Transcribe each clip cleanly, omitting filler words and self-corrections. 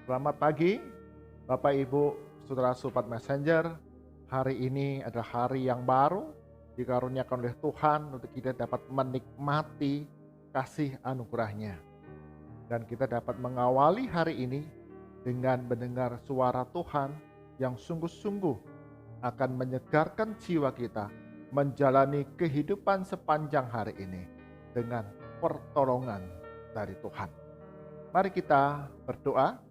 Selamat pagi, Bapak Ibu, Saudara Sobat Messenger. Hari ini adalah hari yang baru dikaruniakan oleh Tuhan untuk kita dapat menikmati kasih anugerahnya. Dan kita dapat mengawali hari ini dengan mendengar suara Tuhan yang sungguh-sungguh akan menyegarkan jiwa kita menjalani kehidupan sepanjang hari ini dengan pertolongan dari Tuhan. Mari kita berdoa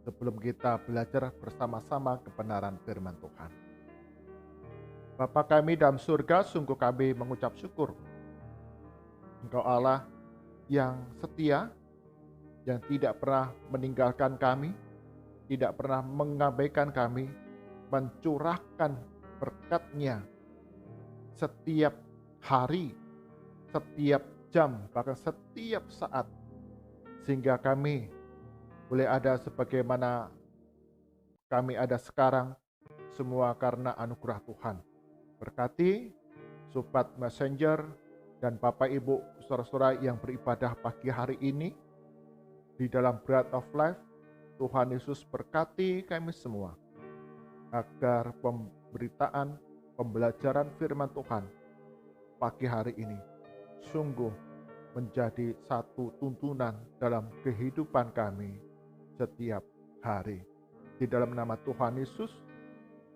sebelum kita belajar bersama-sama kebenaran firman Tuhan. Bapa kami dalam surga, sungguh kami mengucap syukur. Engkau Allah yang setia, yang tidak pernah meninggalkan kami, tidak pernah mengabaikan kami, mencurahkan berkat-Nya setiap hari, setiap jam, bahkan setiap saat, sehingga kami boleh ada sebagaimana kami ada sekarang, semua karena anugerah Tuhan. Berkati Sobat Messenger dan Bapak Ibu saudara-saudara yang beribadah pagi hari ini di dalam Bread of Life. Tuhan Yesus berkati kami semua agar pemberitaan, pembelajaran firman Tuhan pagi hari ini sungguh menjadi satu tuntunan dalam kehidupan kami setiap hari. Di dalam nama Tuhan Yesus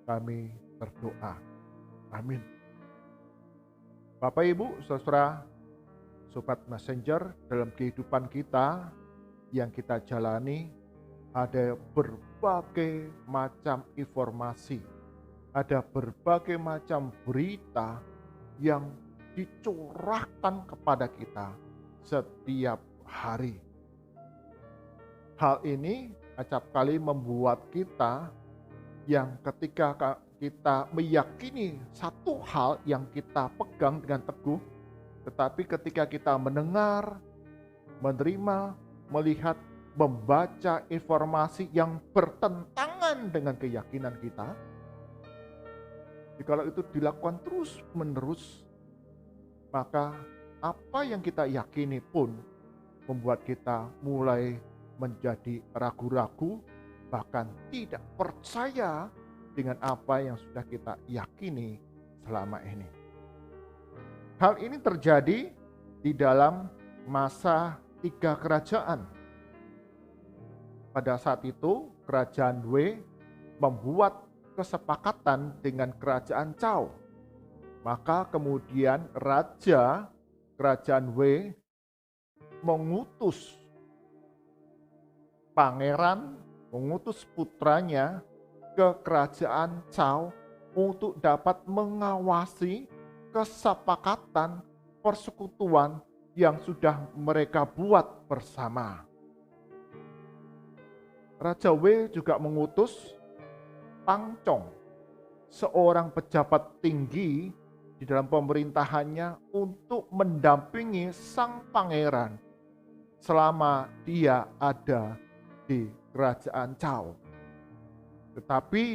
kami berdoa. Amin. Bapak Ibu, saudara, Sobat Messenger, dalam kehidupan kita yang kita jalani ada berbagai macam informasi, ada berbagai macam berita yang dicurahkan kepada kita setiap hari. Hal ini acap kali membuat kita yang ketika kita meyakini satu hal yang kita pegang dengan teguh, tetapi ketika kita mendengar, menerima, melihat, membaca informasi yang bertentangan dengan keyakinan kita, jikalau itu dilakukan terus-menerus, maka apa yang kita yakini pun membuat kita mulai menjadi ragu-ragu, bahkan tidak percaya dengan apa yang sudah kita yakini selama ini. Hal ini terjadi di dalam masa 3 kerajaan. Pada saat itu, kerajaan W membuat kesepakatan dengan kerajaan Cao. Maka kemudian raja kerajaan W mengutus pangeran, mengutus putranya ke kerajaan Cao untuk dapat mengawasi kesepakatan persekutuan yang sudah mereka buat bersama. Raja W juga mengutus Pangcong, seorang pejabat tinggi di dalam pemerintahannya, untuk mendampingi sang pangeran selama dia ada di kerajaan Cao. Tetapi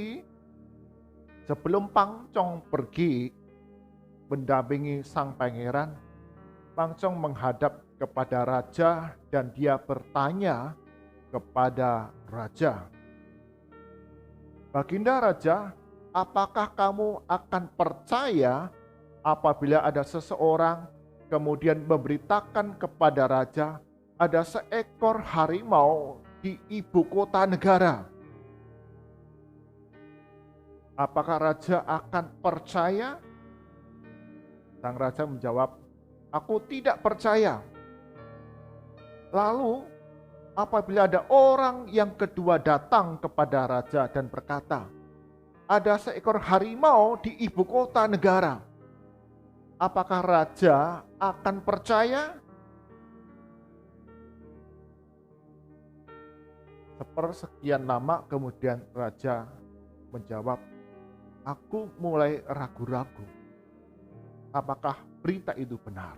sebelum Pangcong pergi mendampingi sang pangeran, Pangcong menghadap kepada raja dan dia bertanya kepada raja, "Baginda Raja, apakah kamu akan percaya apabila ada seseorang kemudian memberitakan kepada raja ada seekor harimau di ibu kota negara? Apakah raja akan percaya?" Sang raja menjawab, "Aku tidak percaya." Lalu apabila ada orang yang kedua datang kepada raja dan berkata, "Ada seekor harimau di ibu kota negara," apakah raja akan percaya? Sepersekian lama kemudian raja menjawab, "Aku mulai ragu-ragu. Apakah berita itu benar?"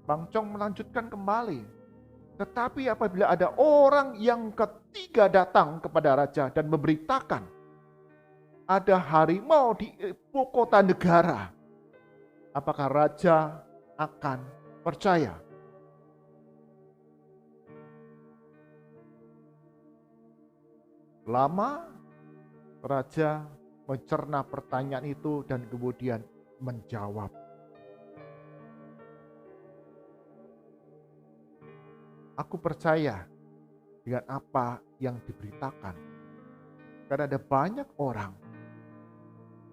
Pangcong melanjutkan kembali, "Tetapi apabila ada orang yang ketiga datang kepada raja dan memberitakan ada harimau di ibu kota negara, apakah raja akan percaya?" Lama raja mencerna pertanyaan itu dan kemudian menjawab. Aku percaya dengan apa yang diberitakan. Karena ada banyak orang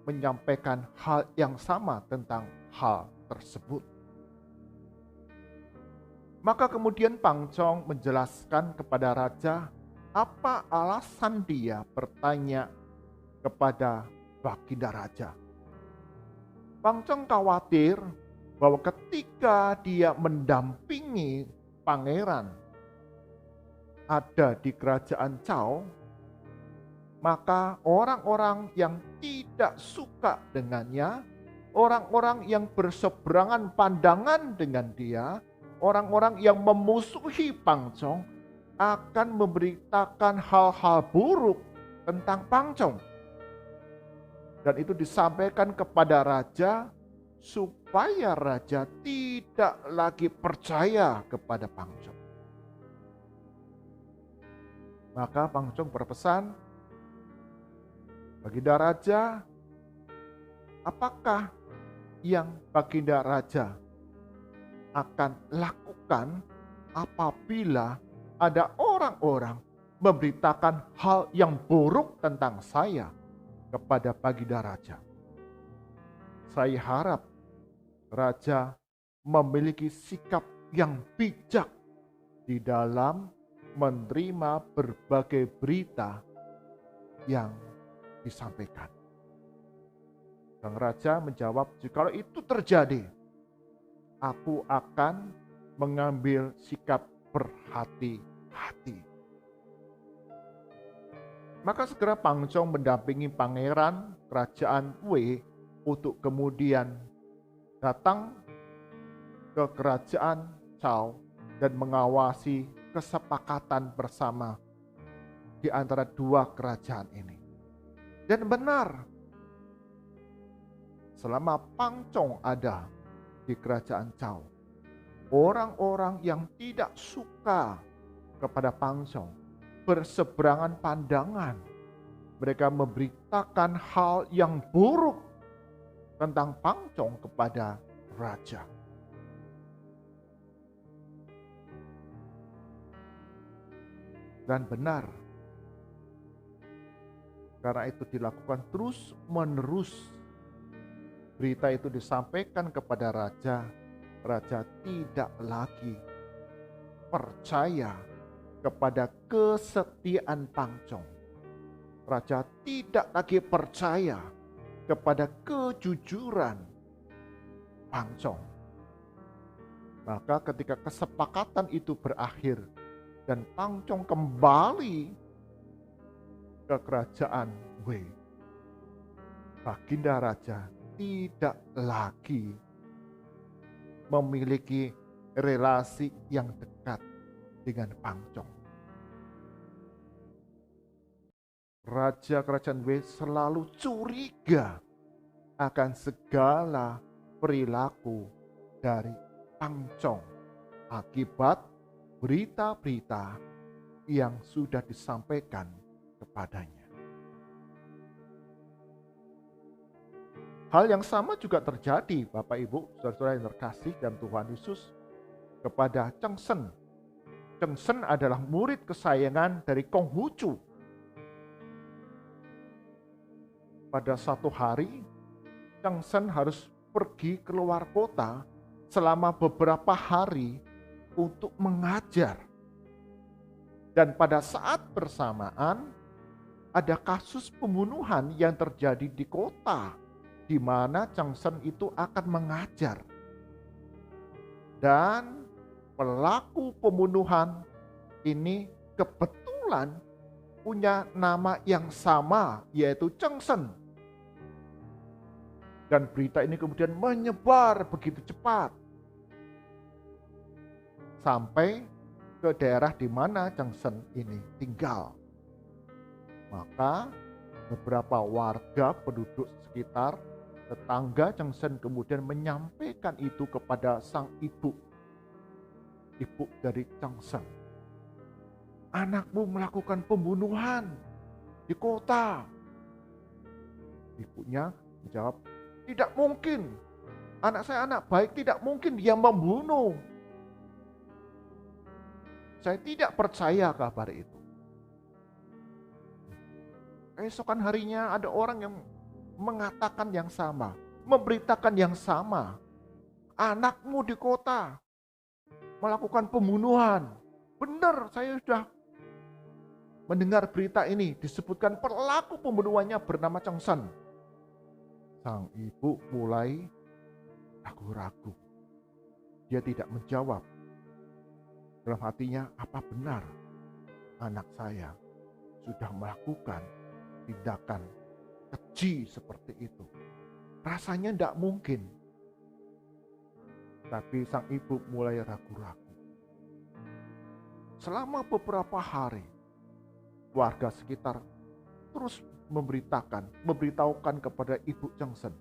menyampaikan hal yang sama tentang hal tersebut. Maka kemudian Pangcong menjelaskan kepada raja apa alasan dia bertanya kepada Baginda Raja. Pangcong khawatir bahwa ketika dia mendampingi pangeran ada di kerajaan Cao, maka orang-orang yang tidak suka dengannya, orang-orang yang berseberangan pandangan dengan dia, orang-orang yang memusuhi Pangcong akan memberitakan hal-hal buruk tentang Pangcong. Dan itu disampaikan kepada raja supaya raja tidak lagi percaya kepada Pangcong. Maka Pangcong berpesan, Baginda Raja, apakah yang Baginda Raja akan lakukan apabila ada orang-orang memberitakan hal yang buruk tentang saya kepada Baginda Raja? Saya harap Raja memiliki sikap yang bijak di dalam menerima berbagai berita yang disampaikan. Sang Raja menjawab, jikalau itu terjadi, aku akan mengambil sikap berhati-hati. Maka segera Pangcong mendampingi pangeran kerajaan Wei untuk kemudian datang ke kerajaan Cao dan mengawasi kesepakatan bersama di antara dua kerajaan ini. Dan benar, selama Pangcong ada di kerajaan Cao, orang-orang yang tidak suka kepada Pangcong berseberangan pandangan. Mereka memberitakan hal yang buruk tentang Pangcong kepada raja. Dan benar, karena itu dilakukan terus-menerus. Berita itu disampaikan kepada raja. Raja tidak lagi percaya kepada kesetiaan Pangcong. Raja tidak lagi percaya kepada kejujuran Pangcong. Maka ketika kesepakatan itu berakhir dan Pangcong kembali ke kerajaan Wei, Baginda Raja tidak lagi memiliki relasi yang dekat dengan Pangcong. Raja kerajaan Wei selalu curiga akan segala perilaku dari Pangcong akibat berita-berita yang sudah disampaikan kepadanya. Hal yang sama juga terjadi, Bapak Ibu, saudara-saudara yang terkasih dalam Tuhan Yesus, kepada Cheng Sen. Cheng Sen adalah murid kesayangan dari Konghucu. Pada satu hari, Cheng Sen harus pergi keluar kota selama beberapa hari untuk mengajar. Dan pada saat bersamaan, ada kasus pembunuhan yang terjadi di kota, di mana Cheng Sen itu akan mengajar. Dan pelaku pembunuhan ini kebetulan punya nama yang sama, yaitu Cheng Sen. Dan berita ini kemudian menyebar begitu cepat sampai ke daerah di mana Cheng Sen ini tinggal. Maka beberapa warga penduduk sekitar, tetangga Cheng Sen kemudian menyampaikan itu kepada sang ibu dari Cheng Sen. Anakmu melakukan pembunuhan di kota. Ibunya menjawab, tidak mungkin. Anak saya anak baik, tidak mungkin dia membunuh. Saya tidak percaya kabar itu. Keesokan harinya ada orang yang mengatakan yang sama, memberitakan yang sama. Anakmu di kota melakukan pembunuhan. Benar, saya sudah mendengar berita ini. Disebutkan pelaku pembunuhannya bernama Cheng Sen. Sang ibu mulai ragu-ragu. Dia tidak menjawab. Dalam hatinya, apa benar anak saya sudah melakukan tindakan keji seperti itu? Rasanya tidak mungkin. Tapi sang ibu mulai ragu-ragu. Selama beberapa hari, warga sekitar terus memberitahukan kepada Ibu Cheng Sen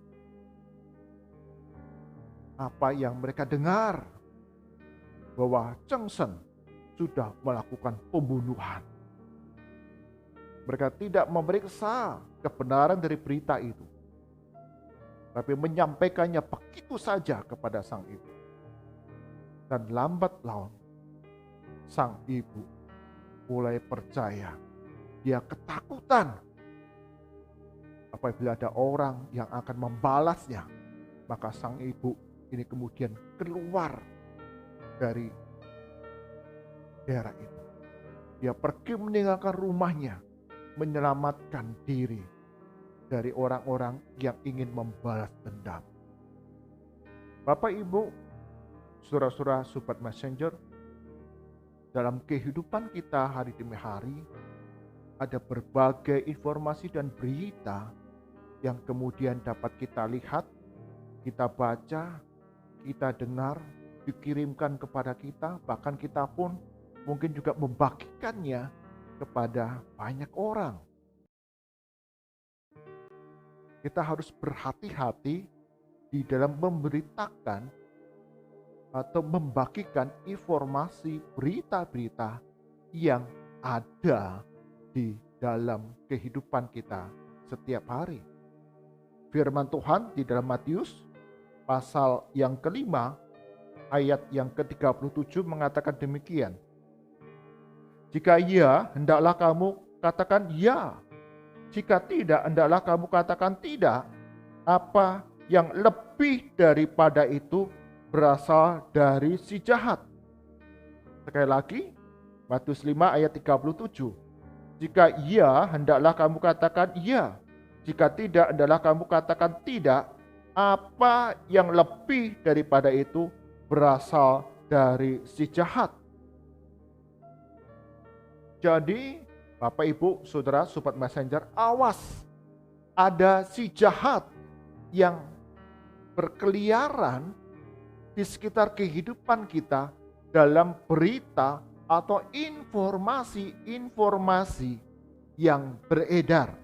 apa yang mereka dengar, bahwa Cheng Sen sudah melakukan pembunuhan. Mereka tidak memeriksa kebenaran dari berita itu, tapi menyampaikannya begitu saja kepada sang ibu. Dan lambat laun, sang ibu mulai percaya. Dia ketakutan apabila ada orang yang akan membalasnya. Maka sang ibu ini kemudian keluar dari daerah itu. Dia pergi meninggalkan rumahnya, menyelamatkan diri dari orang-orang yang ingin membalas dendam. Bapak, Ibu, saudara-saudara, sobat messenger, dalam kehidupan kita hari demi hari, ada berbagai informasi dan berita yang kemudian dapat kita lihat, kita baca, kita dengar, dikirimkan kepada kita, bahkan kita pun mungkin juga membagikannya kepada banyak orang. Kita harus berhati-hati di dalam memberitakan atau membagikan informasi berita-berita yang ada di dalam kehidupan kita setiap hari. Firman Tuhan di dalam Matius pasal yang kelima ayat yang ke-37 mengatakan demikian. Jika iya, hendaklah kamu katakan ya. Jika tidak, hendaklah kamu katakan tidak. Apa yang lebih daripada itu berasal dari si jahat. Sekali lagi, Matius 5 ayat 37. Jika iya, hendaklah kamu katakan iya. Jika tidak, hendaklah kamu katakan tidak. Apa yang lebih daripada itu berasal dari si jahat. Jadi, Bapak, Ibu, Saudara, Sobat Messenger, awas. Ada si jahat yang berkeliaran di sekitar kehidupan kita dalam berita atau informasi-informasi yang beredar.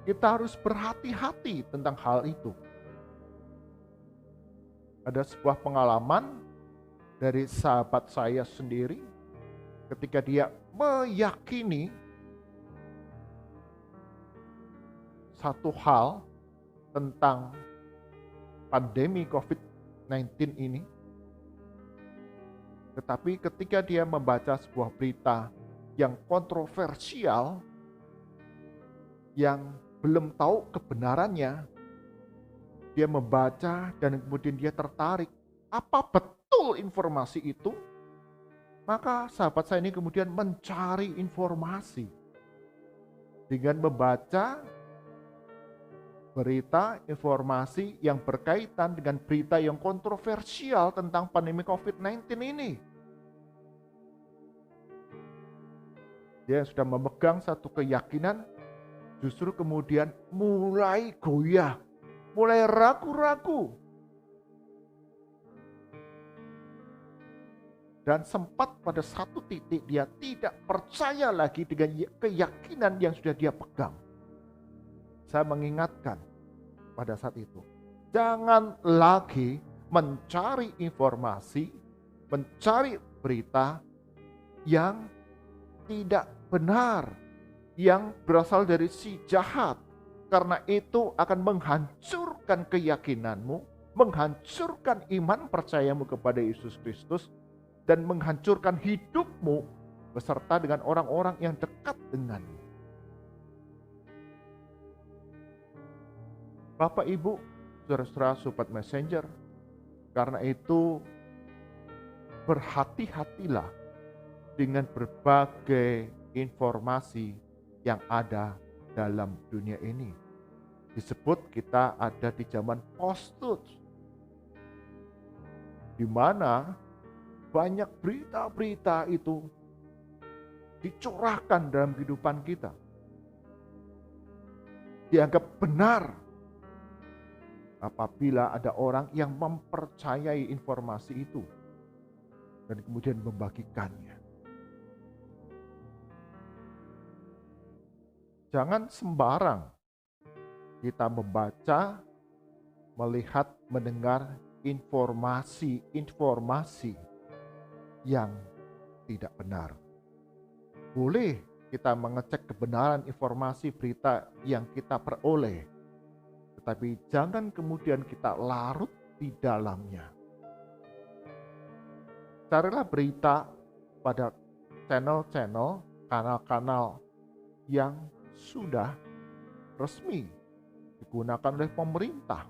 Kita harus berhati-hati tentang hal itu. Ada sebuah pengalaman dari sahabat saya sendiri ketika dia meyakini satu hal tentang pandemi COVID-19 ini. Tetapi ketika dia membaca sebuah berita yang kontroversial, yang belum tahu kebenarannya, dia membaca dan kemudian dia tertarik. Apa betul informasi itu? Maka sahabat saya ini kemudian mencari informasi dengan membaca berita, informasi yang berkaitan dengan berita yang kontroversial tentang pandemi COVID-19 ini. Dia sudah memegang satu keyakinan, justru kemudian mulai goyah, mulai ragu-ragu. Dan sempat pada satu titik dia tidak percaya lagi dengan keyakinan yang sudah dia pegang. Saya mengingatkan pada saat itu, jangan lagi mencari informasi, mencari berita yang tidak benar, yang berasal dari si jahat. Karena itu akan menghancurkan keyakinanmu, menghancurkan iman percayamu kepada Yesus Kristus, dan menghancurkan hidupmu beserta dengan orang-orang yang dekat denganmu. Bapak, Ibu, saudara-saudara, sobat messenger, karena itu berhati-hatilah dengan berbagai informasi yang ada dalam dunia ini. Disebut kita ada di zaman post-truth, di mana banyak berita-berita itu dicurahkan dalam kehidupan kita, dianggap benar apabila ada orang yang mempercayai informasi itu dan kemudian membagikannya. Jangan sembarang kita membaca, melihat, mendengar informasi yang tidak benar. Boleh kita mengecek kebenaran informasi berita yang kita peroleh, tetapi jangan kemudian kita larut di dalamnya. Carilah berita pada channel-channel, kanal-kanal yang sudah resmi digunakan oleh pemerintah,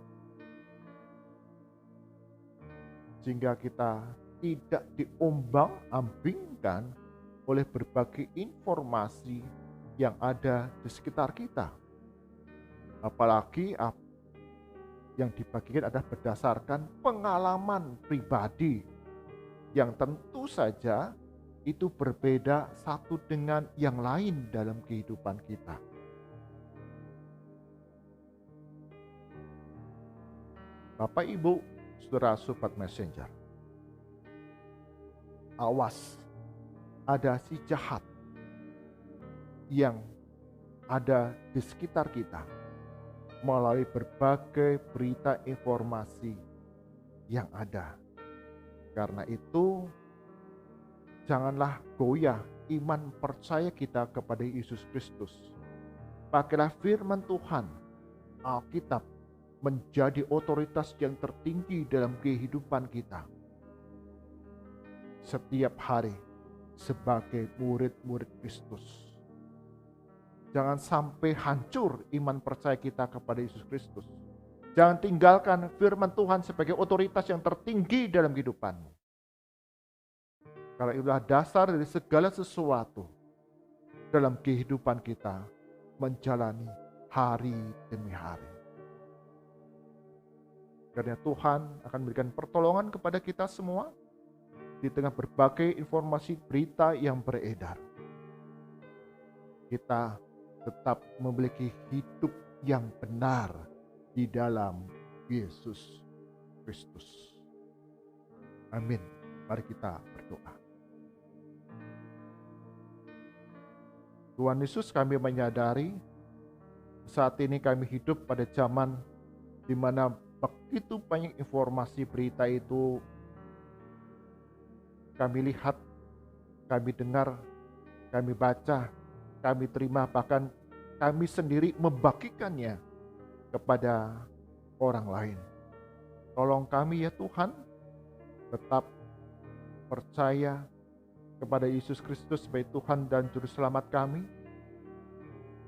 sehingga kita tidak diombang-ambingkan oleh berbagai informasi yang ada di sekitar kita. Apalagi yang dibagikan adalah berdasarkan pengalaman pribadi yang tentu saja itu berbeda satu dengan yang lain dalam kehidupan kita. Bapak, Ibu, saudara, sobat messenger, awas, ada si jahat yang ada di sekitar kita melalui berbagai berita informasi yang ada. Karena itu, janganlah goyah iman percaya kita kepada Yesus Kristus. Pakailah firman Tuhan, Alkitab, menjadi otoritas yang tertinggi dalam kehidupan kita setiap hari sebagai murid-murid Kristus. Jangan sampai hancur iman percaya kita kepada Yesus Kristus. Jangan tinggalkan firman Tuhan sebagai otoritas yang tertinggi dalam kehidupanmu. Karena itulah dasar dari segala sesuatu dalam kehidupan kita menjalani hari demi hari. Karena Tuhan akan memberikan pertolongan kepada kita semua di tengah berbagai informasi berita yang beredar. Kita tetap memiliki hidup yang benar di dalam Yesus Kristus. Amin. Mari kita berdoa. Tuhan Yesus, kami menyadari saat ini kami hidup pada zaman di mana begitu banyak informasi berita itu kami lihat, kami dengar, kami baca, kami terima, bahkan kami sendiri membagikannya kepada orang lain. Tolong kami ya Tuhan, tetap percaya kepada Yesus Kristus sebagai Tuhan dan Juru Selamat kami.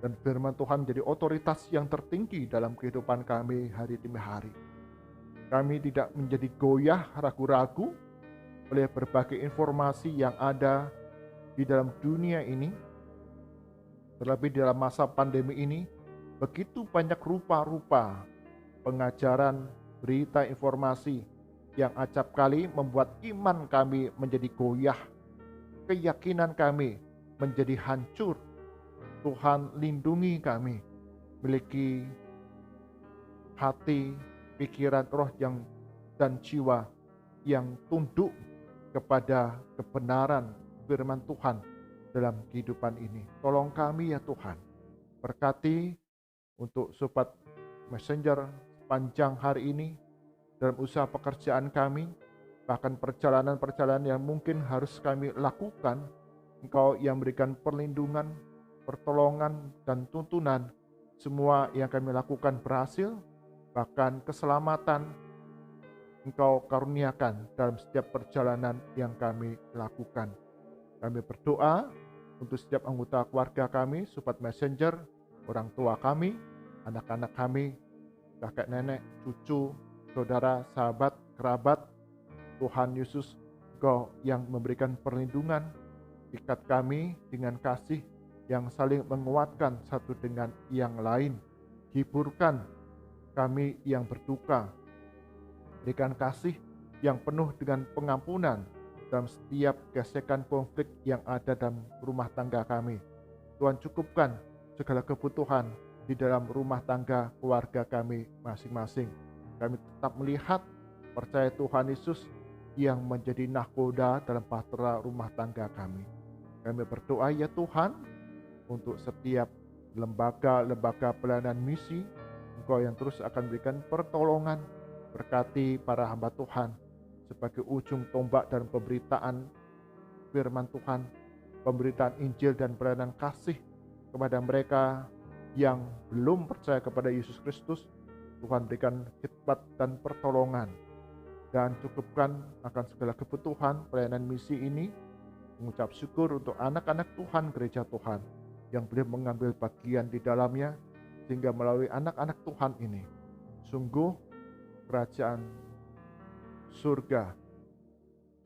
Dan firman Tuhan menjadi otoritas yang tertinggi dalam kehidupan kami hari demi hari. Kami tidak menjadi goyah, ragu-ragu oleh berbagai informasi yang ada di dalam dunia ini. Terlebih dalam masa pandemi ini, begitu banyak rupa-rupa pengajaran, berita, informasi yang acap kali membuat iman kami menjadi goyah, keyakinan kami menjadi hancur. Tuhan lindungi kami, memiliki hati, pikiran, roh dan jiwa yang tunduk kepada kebenaran firman Tuhan dalam kehidupan ini. Tolong kami ya Tuhan, berkati untuk sobat messenger sepanjang hari ini dalam usaha pekerjaan kami, bahkan perjalanan-perjalanan yang mungkin harus kami lakukan. Engkau yang memberikan perlindungan, pertolongan dan tuntunan, semua yang kami lakukan berhasil, bahkan keselamatan Engkau karuniakan dalam setiap perjalanan yang kami lakukan. Kami berdoa untuk setiap anggota keluarga kami, Sobat Messenger, orang tua kami, anak-anak kami, kakek nenek, cucu, saudara, sahabat, kerabat. Tuhan Yesus, Engkau yang memberikan perlindungan, ikat kami dengan kasih yang saling menguatkan satu dengan yang lain. Hiburkan kami yang berduka, berikan kasih yang penuh dengan pengampunan dalam setiap gesekan konflik yang ada dalam rumah tangga kami. Tuhan, cukupkan segala kebutuhan di dalam rumah tangga keluarga kami masing-masing. Kami tetap melihat, percaya Tuhan Yesus yang menjadi nahkoda dalam bahtera rumah tangga kami. Kami berdoa ya Tuhan, untuk setiap lembaga-lembaga pelayanan misi, Engkau yang terus akan berikan pertolongan. Berkati para hamba Tuhan sebagai ujung tombak dan pemberitaan firman Tuhan, pemberitaan Injil dan pelayanan kasih kepada mereka yang belum percaya kepada Yesus Kristus. Tuhan berikan khidmat dan pertolongan, dan cukupkan akan segala kebutuhan pelayanan misi ini. Mengucap syukur untuk anak-anak Tuhan, gereja Tuhan yang boleh mengambil bagian di dalamnya, sehingga melalui anak-anak Tuhan ini sungguh kerajaan surga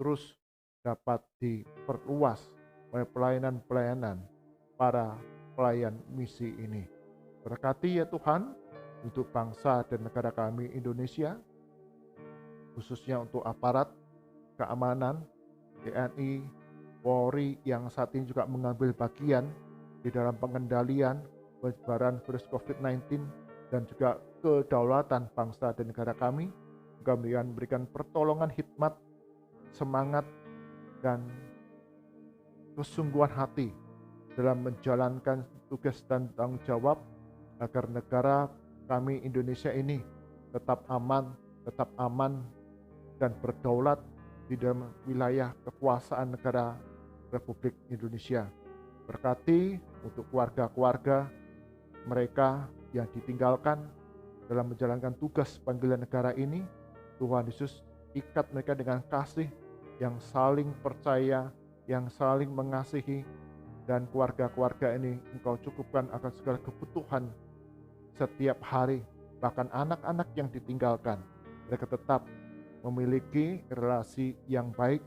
terus dapat diperluas oleh pelayanan-pelayanan para pelayan misi ini. Berkati ya Tuhan untuk bangsa dan negara kami Indonesia, khususnya untuk aparat keamanan, TNI, Polri yang saat ini juga mengambil bagian di dalam pengendalian penyebaran virus COVID-19 dan juga kedaulatan bangsa dan negara kami. Kami berikan pertolongan, hikmat, semangat, dan kesungguhan hati dalam menjalankan tugas dan tanggung jawab agar negara kami Indonesia ini tetap aman dan berdaulat di dalam wilayah kekuasaan negara Republik Indonesia. Berkati untuk keluarga-keluarga mereka yang ditinggalkan dalam menjalankan tugas panggilan negara ini. Tuhan Yesus, ikat mereka dengan kasih yang saling percaya, yang saling mengasihi, dan keluarga-keluarga ini Engkau cukupkan akan segala kebutuhan setiap hari. Bahkan anak-anak yang ditinggalkan, mereka tetap memiliki relasi yang baik,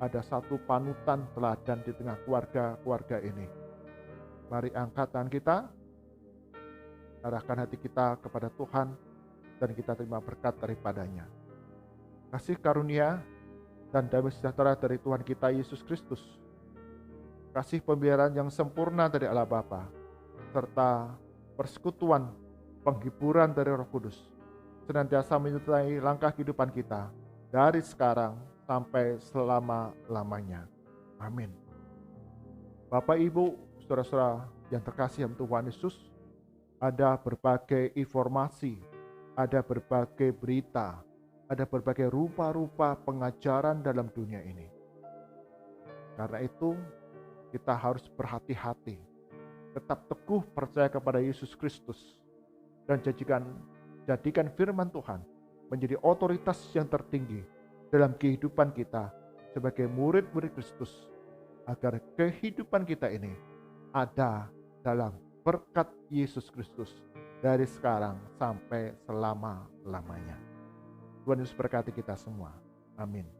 ada satu panutan teladan di tengah keluarga-keluarga ini. Mari angkat tangan kita, arahkan hati kita kepada Tuhan, dan kita terima berkat daripadanya. Kasih karunia dan damai sejahtera dari Tuhan kita Yesus Kristus, kasih pemeliharaan yang sempurna dari Allah Bapa, serta persekutuan penghiburan dari Roh Kudus senantiasa menyertai langkah kehidupan kita dari sekarang sampai selama-lamanya. Amin. Bapak, Ibu, saudara-saudara yang terkasih dalam Tuhan Yesus, ada berbagai informasi, ada berbagai berita, ada berbagai rupa-rupa pengajaran dalam dunia ini. Karena itu, kita harus berhati-hati, tetap teguh percaya kepada Yesus Kristus, dan jadikan firman Tuhan menjadi otoritas yang tertinggi dalam kehidupan kita sebagai murid-murid Kristus, agar kehidupan kita ini ada dalam berkat Yesus Kristus dari sekarang sampai selama-lamanya. Tuhan Yesus berkati kita semua. Amin.